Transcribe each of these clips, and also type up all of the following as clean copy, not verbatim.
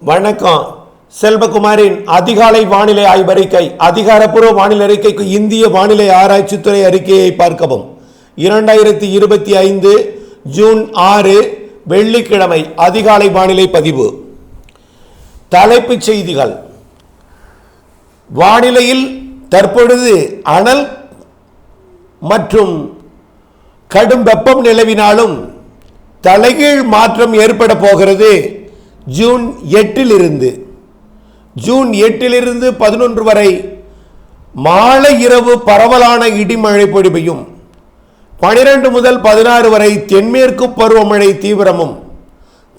வணக்கம். செல்வகுமாரின் அதிகாலை வானிலை ஆய்வறிக்கை. அதிகாரப்பூர்வ வானிலை அறிக்கைக்கு இந்திய வானிலை ஆராய்ச்சித்துறை அறிக்கையை பார்க்கவும். 2025 ஜூன் 6 வெள்ளிக்கிழமை அதிகாலை வானிலை பதிவு. தலைப்புச் செய்திகள். வானிலையில் தற்பொழுது அனல் மற்றும் கடும் வெப்பம் நிலவினாலும் தலைகீழ் மாற்றம் ஏற்பட போகிறது. ஜூன் 8 ஜூன் 8 11 வரை மாலை இரவு பரவலான இடிமழை பொழிவையும் 12 முதல் 16 வரை தென்மேற்கு பருவமழை தீவிரமும்.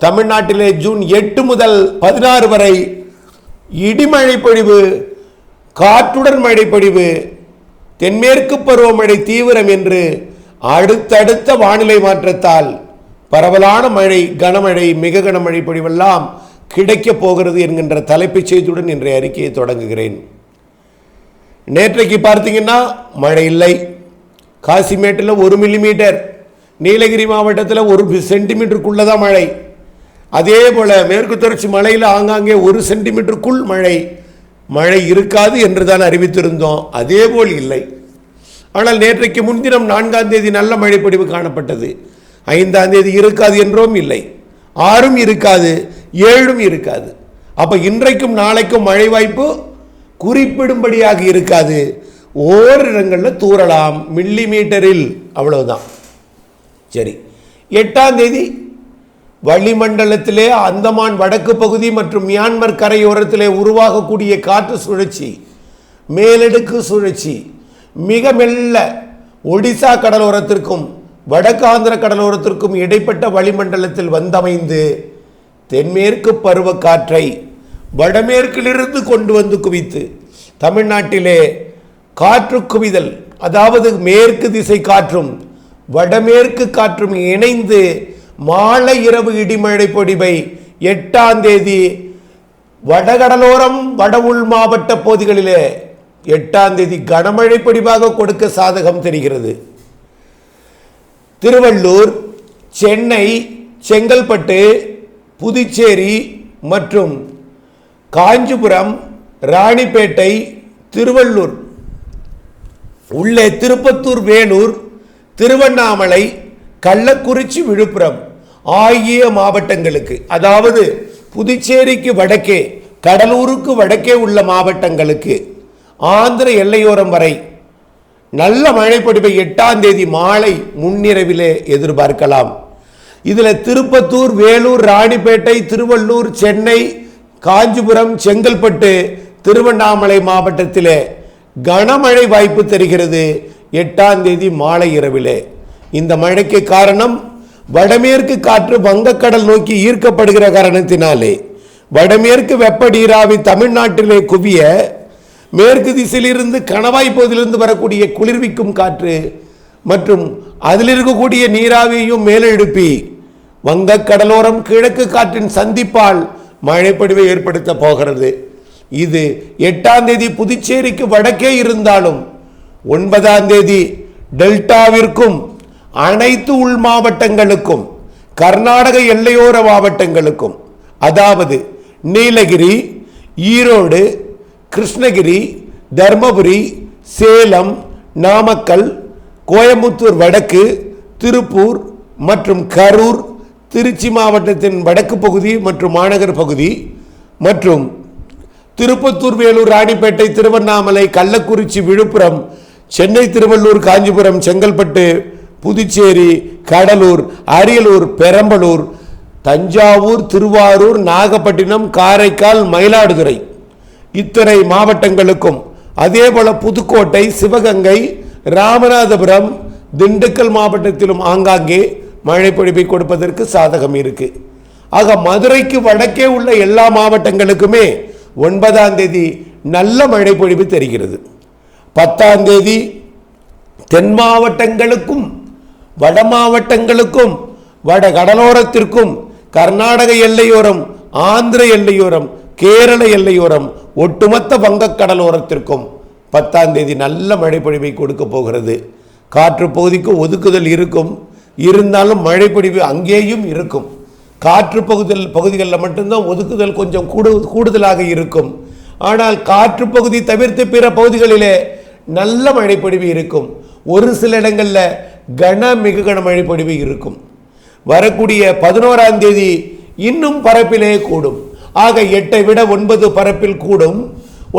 தமிழ்நாட்டிலே ஜூன் 8 முதல் 16 வரை இடிமழை பொழிவு, காற்றுடன் மழை பொழிவு, தென்மேற்கு பருவமழை தீவிரம் என்று அடுத்தடுத்த வானிலை மாற்றத்தால் பரவலான மழை, கனமழை, மிக கனமழை பொழிவெல்லாம் கிடைக்கப் போகிறது என்கின்ற தலைப்புச் செய்தியுடன் இன்றைய அறிக்கையை தொடங்குகிறேன். நேற்றைக்கு பார்த்தீங்கன்னா மழை இல்லை. காசிமேட்டில் 1 மில்லிமீட்டர், நீலகிரி மாவட்டத்தில் 1 சென்டிமீட்டருக்குள்ளே தான் மழை. அதே போல் மேற்கு தொடர்ச்சி மலையில் ஆங்காங்கே 1 சென்டிமீட்டருக்குள் மழை இருக்காது என்று தான் அறிவித்திருந்தோம். அதே போல் இல்லை. ஆனால் நேற்றைக்கு முன்தினம் 4ஆம் தேதி நல்ல மழைப்பொழிவு காணப்பட்டது. 5ஆம் தேதி இருக்காது என்றும் இல்லை, 6ம் இருக்காது, 7ம் இருக்காது. அப்போ இன்றைக்கும் நாளைக்கும் மழை வாய்ப்பு குறிப்பிடும்படியாக இருக்காது. ஓரிடங்களில் தூறலாம், மில்லிமீட்டரில், அவ்வளவுதான். சரி, 8ஆம் தேதி வளிமண்டலத்திலே அந்தமான் வடக்கு பகுதி மற்றும் மியான்மர் கரையோரத்திலே உருவாகக்கூடிய காற்று சுழற்சி, மேலடுக்கு சுழற்சி மிக மெல்ல ஒடிசா கடலோரத்திற்கும் வடக்கு ஆந்திர கடலோரத்திற்கும் இடைப்பட்ட வளிமண்டலத்தில் வந்தமைந்து தென்மேற்கு பருவ காற்றை வடமேற்கிலிருந்து கொண்டு வந்து குவித்து தமிழ்நாட்டிலே காற்று குவிதல், அதாவது மேற்கு திசை காற்றும் வடமேற்கு காற்றும் இணைந்து மாலை இரவு இடிமழை பொழிவை 8ஆம் தேதி வடகடலோரம் வட உள் மாவட்ட பகுதிகளிலே 8ஆம் தேதி கனமழை பொழிவாக கொடுக்க சாதகம் தெரிகிறது. திருவள்ளூர், சென்னை, செங்கல்பட்டு, புதுச்சேரி மற்றும் காஞ்சிபுரம், ராணிப்பேட்டை, திருவள்ளூர் உள்ளே திருப்பத்தூர், வேலூர், திருவண்ணாமலை, கள்ளக்குறிச்சி, விழுப்புரம் ஆகிய மாவட்டங்களுக்கு, அதாவது புதுச்சேரிக்கு வடக்கே, கடலூருக்கு வடக்கே உள்ள மாவட்டங்களுக்கு, ஆந்திர எல்லையோரம் வரை நல்ல மழைப்பொழிவை 8ஆம் தேதி மாலை முன்னிரவிலே எதிர்பார்க்கலாம். இதில் திருப்பத்தூர், வேலூர், ராணிப்பேட்டை, திருவள்ளூர், சென்னை, காஞ்சிபுரம், செங்கல்பட்டு, திருவண்ணாமலை மாவட்டத்திலே கனமழை வாய்ப்பு தெரிகிறது 8ஆம் தேதி மாலை இரவிலே. இந்த மழைக்கு காரணம் வடமேற்கு காற்று வங்கக்கடல் நோக்கி ஈர்க்கப்படுகிற காரணத்தினாலே வடமேற்கு வெப்ப நீராவி தமிழ்நாட்டிலே குவிய மேற்கு திசையிலிருந்து கணவாய் பகுதியிலிருந்து வரக்கூடிய குளிர்விக்கும் காற்று மற்றும் அதில் இருக்கக்கூடிய நீராவியையும் மேலெழுப்பி வங்கக்கடலோரம் கிழக்கு காற்றின் சந்திப்பால் மழைப்பொழிவை ஏற்படுத்த போகிறது. இது 8ஆம் தேதி புதுச்சேரிக்கு வடக்கே இருந்தாலும் 9ஆம் தேதி டெல்டாவிற்கும் அனைத்து உள் மாவட்டங்களுக்கும் கர்நாடக எல்லையோர மாவட்டங்களுக்கும், அதாவது நீலகிரி, ஈரோடு, கிருஷ்ணகிரி, தர்மபுரி, சேலம், நாமக்கல், கோயம்புத்தூர் வடக்கு, திருப்பூர் மற்றும் கரூர், திருச்சி மாவட்டத்தின் வடக்கு பகுதி மற்றும் மாநகர் பகுதி மற்றும் திருப்பத்தூர், வேலூர், ராணிப்பேட்டை, திருவண்ணாமலை, கள்ளக்குறிச்சி, விழுப்புரம், சென்னை, திருவள்ளூர், காஞ்சிபுரம், செங்கல்பட்டு, புதுச்சேரி, கடலூர், அரியலூர், பெரம்பலூர், தஞ்சாவூர், திருவாரூர், நாகப்பட்டினம், காரைக்கால், மயிலாடுதுறை இத்தனை மாவட்டங்களுக்கும், அதேபோல புதுக்கோட்டை, சிவகங்கை, ராமநாதபுரம், திண்டுக்கல் மாவட்டத்திலும் ஆங்காங்கே மழை பொழிவை கொடுப்பதற்கு சாதகம் இருக்கு. ஆக மதுரைக்கு வடக்கே உள்ள எல்லா மாவட்டங்களுக்குமே 9ஆம் தேதி நல்ல மழை பொழிவு தெரிகிறது. 10ஆம் தேதி தென் மாவட்டங்களுக்கும் வட மாவட்டங்களுக்கும் வட கடலோரத்திற்கும் கர்நாடக எல்லையோரம், ஆந்திர எல்லையோரம், கேரள எல்லையோரம், ஒட்டுமொத்த வங்கக்கடலோரத்திற்கும் 10ஆம் தேதி நல்ல மழை பொழிவை கொடுக்க போகிறது. காற்று பகுதிக்கு ஒதுக்குதல் இருக்கும், இருந்தாலும் மழை பொழிவு அங்கேயும் இருக்கும். காற்று பகுதிகளில் மட்டும்தான் ஒதுக்குதல் கொஞ்சம் கூடுதலாக இருக்கும். ஆனால் காற்று பகுதி தவிர்த்து பிற பகுதிகளிலே நல்ல மழைப்பொழிவு இருக்கும். ஒரு சில இடங்களில் மிக கன மழைப்பொழிவு இருக்கும். வரக்கூடிய 11ஆம் தேதி இன்னும் பரப்பிலே கூடும். ஆக 8 விட 9 பரப்பில் கூடும்,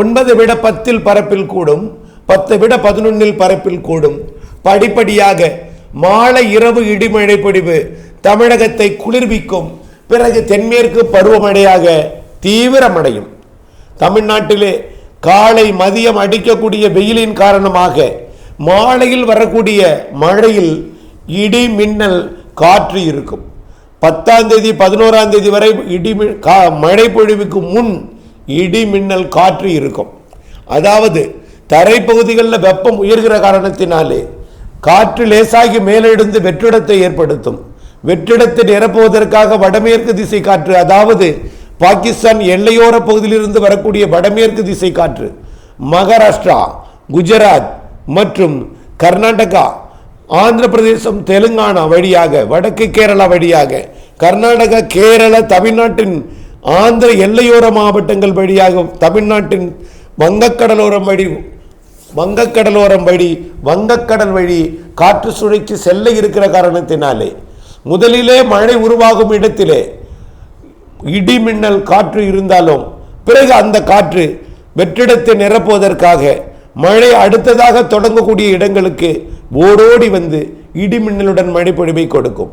9 விட 10 பரப்பில் கூடும், 10 விட 11 பரப்பில் கூடும். படிப்படியாக மாலை இரவு இடிமழை பொழிவு தமிழகத்தை குளிர்விக்கும். பிறகு தென்மேற்கு பருவமழையாக தீவிரமடையும். தமிழ்நாட்டிலே காலை மதியம் அடிக்கக்கூடிய வெயிலின் காரணமாக மாலையில் வரக்கூடிய மழையில் இடி மின்னல் காற்று இருக்கும். 10ஆம் தேதி 11ஆம் தேதி வரை மழை பொழிவுக்கு முன் இடி மின்னல் காற்று இருக்கும். அதாவது தரைப்பகுதிகளில் வெப்பம் உயர்கிற காரணத்தினாலே காற்று லேசாகி மேலெழுந்து வெற்றிடத்தை ஏற்படுத்தும். வெற்றிடத்தை நிரப்புவதற்காக வடமேற்கு திசை காற்று, அதாவது பாகிஸ்தான் எல்லையோர பகுதியிலிருந்து வரக்கூடிய வடமேற்கு திசை காற்று மகாராஷ்டிரா, குஜராத் மற்றும் கர்நாடகா, ஆந்திர பிரதேசம், தெலுங்கானா வழியாக, வடக்கு கேரளா வழியாக, கர்நாடகா, கேரளா, தமிழ்நாட்டின் ஆந்திர எல்லையோர மாவட்டங்கள் வழியாக, தமிழ்நாட்டின் வங்கக்கடல் வழி காற்று சுழற்சி செல்ல இருக்கிற காரணத்தினாலே முதலிலே மழை உருவாகும் இடத்திலே இடி மின்னல் காற்று இருந்தாலும் பிறகு அந்த காற்று வெற்றிடத்தை நிரப்புவதற்காக மழை அடுத்ததாக தொடங்கக்கூடிய இடங்களுக்கு ஓடோடி வந்து இடி மின்னலுடன் மழை பொழிவை கொடுக்கும்.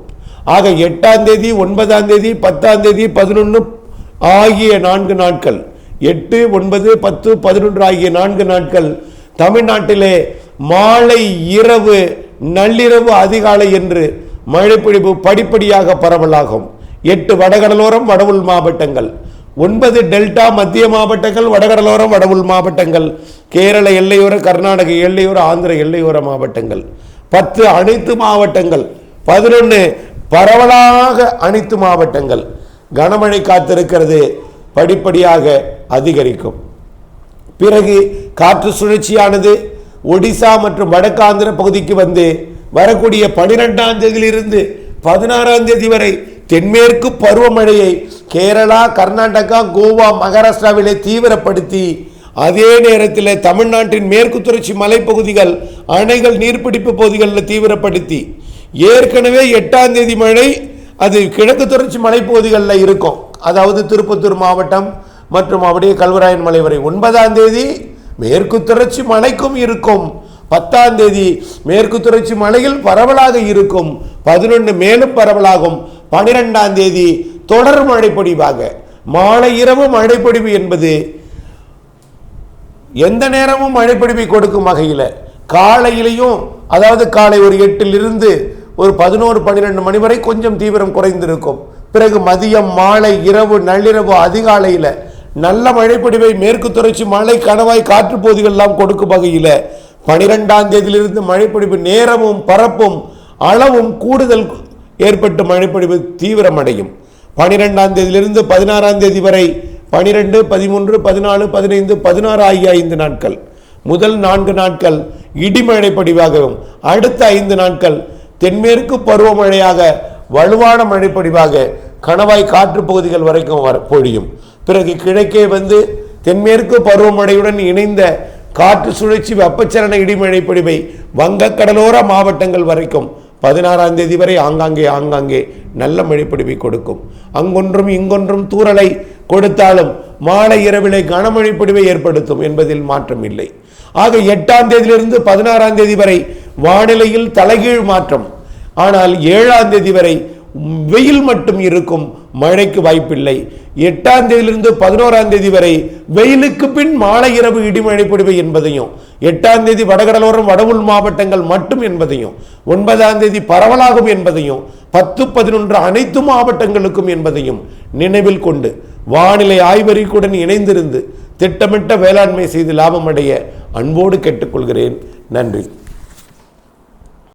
ஆக 8ஆம் தேதி, 9ஆம் தேதி, 10ஆம் தேதி, 11 ஆகிய 4 நாட்கள், 8, 9, 10, 11 ஆகிய 4 நாட்கள் தமிழ்நாட்டிலே மாலை இரவு நள்ளிரவு அதிகாலை என்று மழைப்பொழிவு படிப்படியாக பரவலாகும். 8 வடகடலோரம் வடவுள் மாவட்டங்கள், 9 டெல்டா மத்திய மாவட்டங்கள், வடகடலோரம் வடவுள் மாவட்டங்கள், கேரள எல்லையோர, கர்நாடக எல்லையோர, ஆந்திர எல்லையோர மாவட்டங்கள், 10 அனைத்து மாவட்டங்கள், 11 பரவலாக அனைத்து மாவட்டங்கள். கனமழை காத்திருக்கிறது, படிப்படியாக அதிகரிக்கும். பிறகு காற்று சுழற்சியானது ஒடிசா மற்றும் வடக்காந்திர பகுதிக்கு வந்து வரக்கூடிய 12ஆம் தேதியிலிருந்து 16ஆம் தேதி வரை தென்மேற்கு பருவமழையை கேரளா, கர்நாடகா, கோவா, மகாராஷ்டிராவிலே தீவிரப்படுத்தி அதே நேரத்தில் தமிழ்நாட்டின் மேற்கு தொடர்ச்சி மலைப்பகுதிகள், அணைகள், நீர்பிடிப்பு பகுதிகளில் தீவிரப்படுத்தி ஏற்கனவே 8ஆம் தேதி மழை அது கிழக்கு தொடர்ச்சி மலைப்பகுதிகளில் இருக்கும். அதாவது திருப்பத்தூர் மாவட்டம் மற்றும் அப்படியே கல்வராயன் மலை வரை. 9ஆம் தேதி மேற்கு தொடர்ச்சி மலைக்கும் இருக்கும். 10ஆம் தேதி மேற்கு தொடர்ச்சி மலையில் பரவலாக இருக்கும். 11 மேலும் பரவலாகும். 12ஆம் தேதி தொடர் மழைப்பொழிவாக மாலை இரவு மழைப்பொழிவு என்பது எந்த நேரமும் மழைப்பொழிவை கொடுக்கும் வகையில் காலையிலையும், அதாவது காலை ஒரு 8 ஒரு 11, 12 மணி வரை கொஞ்சம் தீவிரம் குறைந்திருக்கும். பிறகு மதியம், மாலை, இரவு, நள்ளிரவு, அதிகாலையில் நல்ல மழைப்பொழிவை மேற்கு தொடர்ச்சி மலை, கணவாய், காற்று பகுதிகள் எல்லாம் கொடுக்கும் வகையில் 12ஆம் தேதியிலிருந்து மழைப்பொழிவு நேரமும் பரப்பும் அளவும் கூடுதல் ஏற்பட்டு மழைப்பொழிவு தீவிரமடையும். 12ஆம் தேதியிலிருந்து 16ஆம் தேதி வரை 12, 13, 14, 15, 16 ஆகிய 5 நாட்கள், முதல் 4 நாட்கள் இடிமழை பொழிவாகவும் அடுத்த 5 நாட்கள் தென்மேற்கு பருவமழையாக வலுவான மழைப்பொழிவாக கணவாய் காற்று பகுதிகள் வரைக்கும் பொழியும். பிறகு கிழக்கே வந்து தென்மேற்கு பருவமழையுடன் இணைந்த காற்று சுழற்சி வெப்பச்சலன இடிமழை பொழிவை வங்கக்கடலோர மாவட்டங்கள் வரைக்கும் 16ஆம் தேதி வரை ஆங்காங்கே நல்ல மழைப்பொழிவை கொடுக்கும். அங்கொன்றும் இங்கொன்றும் தூறலை கொடுத்தாலும் மாலை இரவிலே கனமழை பொழிவை ஏற்படுத்தும் என்பதில் மாற்றம் இல்லை. ஆக 8ஆம் தேதியிலிருந்து 16ஆம் தேதி வரை வானிலையில் தலைகீழ் மாற்றம். ஆனால் 7ஆம் தேதி வரை வெயில் மட்டும் இருக்கும், மழைக்கு வாய்ப்பில்லை. 8ஆம் தேதியிலிருந்து 11ஆம் தேதி வரை வெயிலுக்கு பின் மாலை இரவு இடிமழை பொழிவு என்பதையும், 8ஆம் தேதி வடகடலோரம் வடவுள் மாவட்டங்கள் மட்டும் என்பதையும், 9ஆம் தேதி பரவலாகும் என்பதையும், 10, 11 அனைத்து மாவட்டங்களுக்கும் என்பதையும் நினைவில் கொண்டு வானிலை ஆய்வறிக்கையுடன் இணைந்திருந்து திட்டமிட்ட வேளாண்மை செய்து லாபம் அடைய அன்போடு கேட்டுக்கொள்கிறேன். நன்றி.